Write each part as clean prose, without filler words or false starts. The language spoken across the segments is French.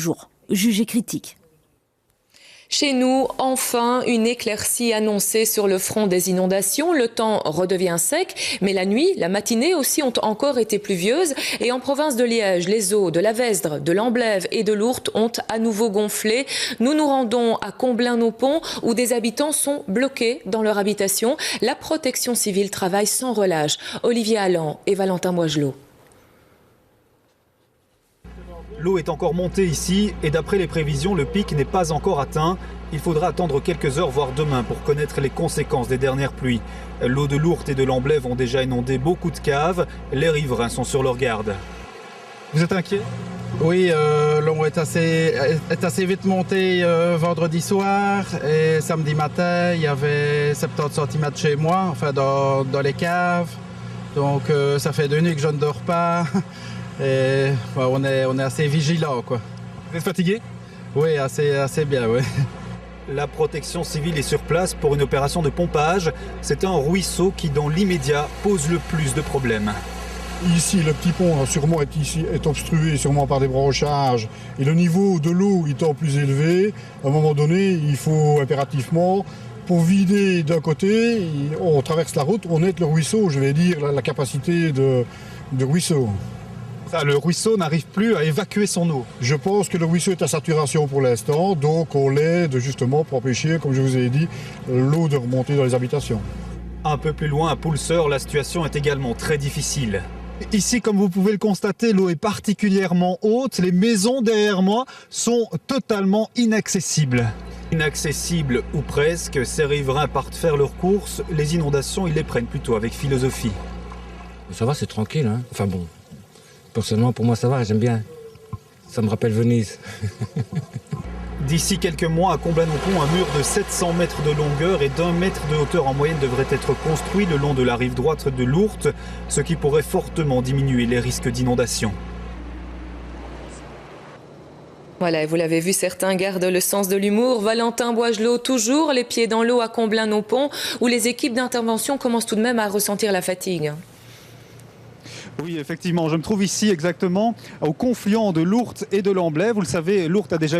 toujours jugé critique. Chez nous, enfin, une éclaircie annoncée sur le front des inondations. Le temps redevient sec, mais la nuit, la matinée aussi ont encore été pluvieuses. Et en province de Liège, les eaux de la Vesdre, de l'Amblève et de l'Ourthe ont à nouveau gonflé. Nous nous rendons à Comblain-nos-Ponts où des habitants sont bloqués dans leur habitation. La protection civile travaille sans relâche. Olivier Allan et Valentin Moigelot. L'eau est encore montée ici et d'après les prévisions, le pic n'est pas encore atteint. Il faudra attendre quelques heures, voire demain, pour connaître les conséquences des dernières pluies. L'eau de l'Ourthe et de l'Amblève ont déjà inondé beaucoup de caves. Les riverains sont sur leur garde. Vous êtes inquiet ? Oui, l'eau est assez vite montée vendredi soir et samedi matin, il y avait 70 cm chez moi, enfin dans les caves. Donc ça fait 2 nuits que je ne dors pas. Et on est assez vigilants, quoi. Vous êtes fatigué ? Oui, assez bien, oui. La protection civile est sur place pour une opération de pompage. C'est un ruisseau qui, dans l'immédiat, pose le plus de problèmes. Ici, le petit pont sûrement est obstrué sûrement par des branchages. Et le niveau de l'eau étant plus élevé, à un moment donné, il faut impérativement, pour vider d'un côté, on traverse la route, on est le ruisseau, je vais dire, la capacité de ruisseau. Le ruisseau n'arrive plus à évacuer son eau. Je pense que le ruisseau est à saturation pour l'instant, donc on l'aide justement pour empêcher, comme je vous ai dit, l'eau de remonter dans les habitations. Un peu plus loin, à Poulseur, la situation est également très difficile. Ici, comme vous pouvez le constater, l'eau est particulièrement haute. Les maisons derrière moi sont totalement inaccessibles. Inaccessibles ou presque, ces riverains partent faire leurs courses. Les inondations, ils les prennent plutôt avec philosophie. Ça va, c'est tranquille, hein. Enfin bon. Personnellement, pour moi, ça va, j'aime bien. Ça me rappelle Venise. D'ici quelques mois, à Comblain-nos-Ponts, un mur de 700 mètres de longueur et d'1 mètre de hauteur en moyenne devrait être construit le long de la rive droite de l'Ourthe, ce qui pourrait fortement diminuer les risques d'inondation. Voilà, vous l'avez vu, certains gardent le sens de l'humour. Valentin Moigelot, toujours les pieds dans l'eau à Comblain-nos-Ponts, où les équipes d'intervention commencent tout de même à ressentir la fatigue. Oui, effectivement, je me trouve ici exactement au confluent de l'Ourthe et de l'Amblève. Vous le savez, l'Ourthe a déjà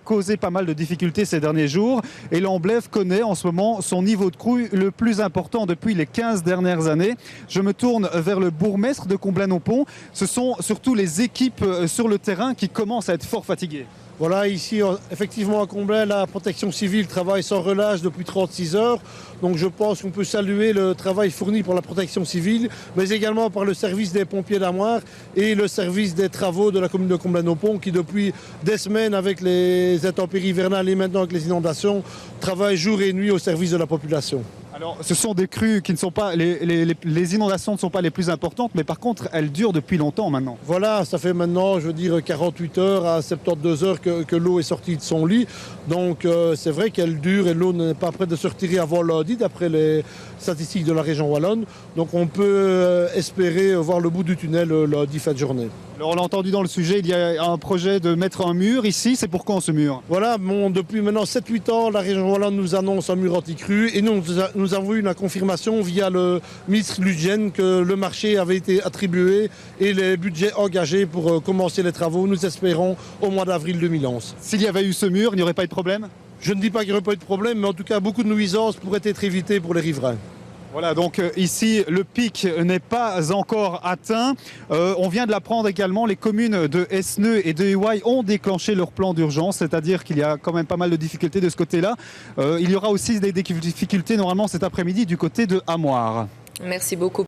causé pas mal de difficultés ces derniers jours et l'Amblève connaît en ce moment son niveau de crue le plus important depuis les 15 dernières années. Je me tourne vers le bourgmestre de Comblain-nos-Ponts. Ce sont surtout les équipes sur le terrain qui commencent à être fort fatiguées. Voilà, ici, effectivement, à Comblain, la protection civile travaille sans relâche depuis 36 heures. Donc je pense qu'on peut saluer le travail fourni par la protection civile, mais également par le service des pompiers d'Amoir et le service des travaux de la commune de Comblain-nos-Ponts qui, depuis des semaines, avec les intempéries hivernales et maintenant avec les inondations, travaillent jour et nuit au service de la population. Alors, ce sont des crues qui ne sont pas... Les inondations ne sont pas les plus importantes, mais par contre, elles durent depuis longtemps maintenant. Voilà, ça fait maintenant, je veux dire, 48 heures à 72 heures que l'eau est sortie de son lit. Donc, c'est vrai qu'elle dure et l'eau n'est pas prête de se retirer avant lundi, d'après les statistiques de la région wallonne. Donc, on peut espérer voir le bout du tunnel lundi, fin de journée. Alors, on l'a entendu dans le sujet, il y a un projet de mettre un mur ici. C'est pour quand ce mur ? Voilà, depuis maintenant 7-8 ans, la région wallonne nous annonce un mur anti-crue et nous avons eu la confirmation via le ministre Ludgen que le marché avait été attribué et les budgets engagés pour commencer les travaux, nous espérons, au mois d'avril 2011. S'il y avait eu ce mur, il n'y aurait pas eu de problème ? Je ne dis pas qu'il n'y aurait pas eu de problème, mais en tout cas, beaucoup de nuisances pourraient être évitées pour les riverains. Voilà, donc ici, le pic n'est pas encore atteint. On vient de l'apprendre également, les communes de Esneux et de Huaï ont déclenché leur plan d'urgence, c'est-à-dire qu'il y a quand même pas mal de difficultés de ce côté-là. Il y aura aussi des difficultés normalement cet après-midi du côté de Amoir. Merci beaucoup.